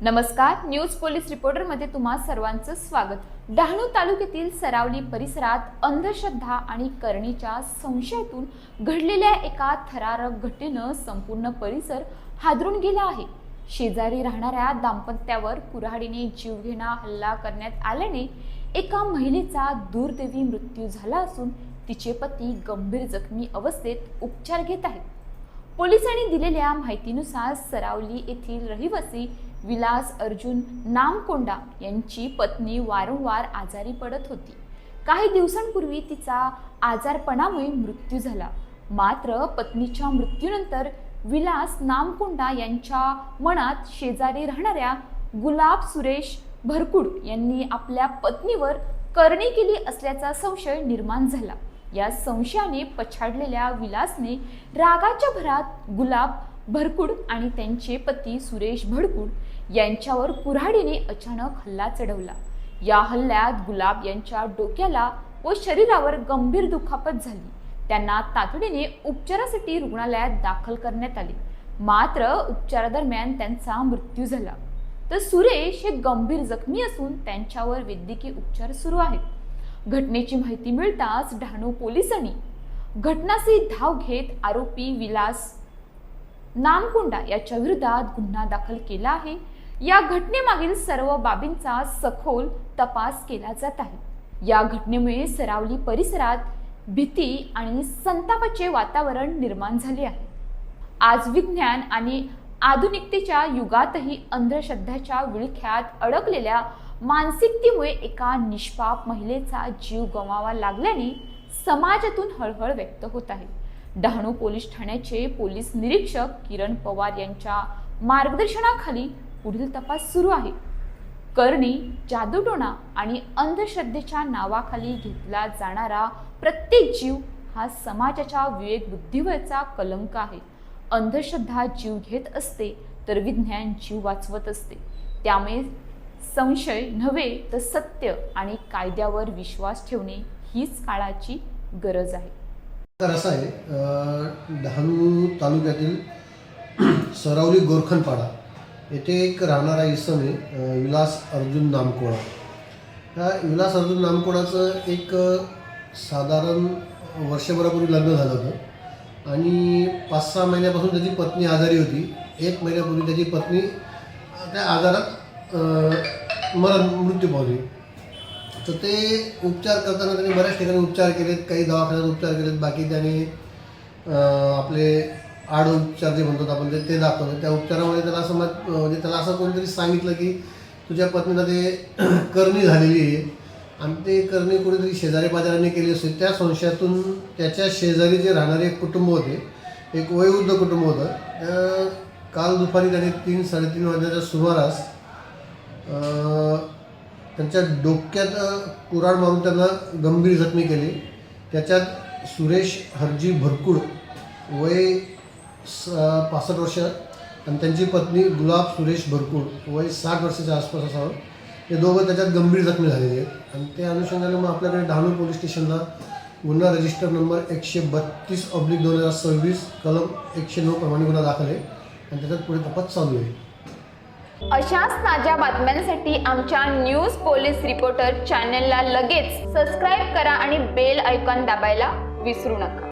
नमस्कार, news police reporter मध्ये तुम्हा सर्वांचं स्वागत। डहाणू तालुक्यातील सरावली परिसरात अंधश्रद्धा आणि करणीच्या संशयातून घडलेल्या एका थरारक घटनेनं संपूर्ण परिसर हादरून गेला आहे। शेजारी राहणाऱ्या दाम्पत्यावर कुऱ्हाडीने जीवघेणा हल्ला करण्यात आल्याने एका महिलेचा दुर्दैवी मृत्यू झाला असून तिचे पती गंभीर जखमी अवस्थेत उपचार घेत आहेत। पोलिसांनी दिलेल्या माहितीनुसार सरावली येथील रहिवासी विलास अर्जुन नामकोंडा यांची पत्नी वारंवार आजारी पडत होती। काही दिवसांपूर्वी तिचा आजारपणामुळे मृत्यू झाला। मात्र पत्नीच्या मृत्यूनंतर विलास नामकोंडा यांच्या मनात शेजारी राहणाऱ्या गुलाब सुरेश भरकुड यांनी आपल्या पत्नीवर करणी केली असल्याचा संशय निर्माण झाला। या संशयाने पछाडलेल्या विलासने रागाच्या भरात गुलाब भरकुड आणि त्यांचे पती सुरेश भडकुड यांच्यावर कुऱ्हाडीने अचानक हल्ला चढवला। या हल्ल्यात गुलाब यांच्या डोक्याला व शरीरावर गंभीर दुखापत झाली। त्यांना तातडीने उपचारासाठी रुग्णालयात दाखल करण्यात आले। मात्र उपचारादरम्यान त्यांचा मृत्यू झाला। तर सुरेश हे गंभीर जखमी असून त्यांच्यावर वैद्यकीय उपचार सुरू आहेत। घटनेची माहिती मिळताच डहाणू पोलिसांनी घटनास्थळी धाव घेत आरोपी विलास नामकोंडा याच्या विरोधात गुन्हा दाखल केला आहे। या घटनेमागील सर्व बाबींचा सखोल तपास केला जात आहे। या घटनेमुळे सरावली परिसरात भीती आणि संतापाचे वातावरण निर्माण झाले आहे। आज विज्ञान आणि आधुनिकतेच्या युगातही अंधश्रद्धेच्या विळख्यात अडकलेल्या मानसिकतेमुळे एका निष्पाप महिलेचा जीव गमवावा लागल्याने समाजातून हळहळ व्यक्त होत आहे। डहाणू पोलीस ठाण्याचे पोलीस निरीक्षक किरण पवार यांच्या मार्गदर्शनाखाली पुढील तपास सुरू आहे। करणी, जादूटोणा आणि अंधश्रद्धेच्या नावाखाली घेतला जाणारा प्रत्येक जीव हा समाजाच्या विवेक बुद्धीवरचा कलंक आहे। अंधश्रद्धा जीव घेत असते तर विज्ञान जीव वाचवत असते। त्यामुळे संशय नव्हे तर सत्य आणि कायद्यावर विश्वास ठेवणे हीच काळाची गरज आहे। तर असं आहे, डहाणू तालुक्यातील सरावली गोरखनपाडा येथे एक राहणारा इसम आहे विलास अर्जुन नामकोडा। ह्या विलास अर्जुन नामकोडाचं एक साधारण वर्षभरापूर्वी लग्न झालं होतं आणि 5-6 महिन्यापासून त्याची पत्नी आजारी होती। 1 महिन्यापूर्वी त्याची पत्नी त्या आजारात मृत्यू पावली। तर ते उपचार करताना त्यांनी बऱ्याच ठिकाणी उपचार केलेत, काही दवाखान्यात उपचार केलेत, बाकी त्याने आपले आड उपचार जे म्हणतात आपण ते दाखवले। त्या उपचारामध्ये त्याला असं म्हणजे त्याला असं कोणीतरी सांगितलं की तुझ्या पत्नीला ते करणी झालेली आहे आणि ते करणी कोणीतरी शेजारी पाजाराने केली असेल। त्या संशयातून त्याच्या शेजारी जे राहणारे एक कुटुंब होते, एक वयोवृद्ध कुटुंब होतं। काल दुपारी त्याने 3-3:30 वाजण्याच्या सुमारास त्यांच्या डोक्यात कुऱ्हाड मारून त्यांना गंभीर जखमी केली। त्याच्यात सुरेश हरजी भरकुड वय 65 वर्ष आणि त्यांची पत्नी गुलाब सुरेश भरकुड वय 60 वर्षाच्या आसपास असावं। हे दोघं त्याच्यात गंभीर जखमी झालेले आहेत आणि त्या अनुषंगाने मग आपल्याकडे डहाणू पोलीस स्टेशनला गुन्हा रजिस्टर नंबर 132/2026 कलम 109 प्रमाणे गुन्हा दाखल आहे आणि त्याच्यात पुढे तपास चालू आहे। अशाच ताज्या बातम्यांसाठी आमच्या न्यूज पोलीस रिपोर्टर चॅनलला लगेच सबस्क्राईब करा आणि बेल आयकॉन दाबायला विसरू नका।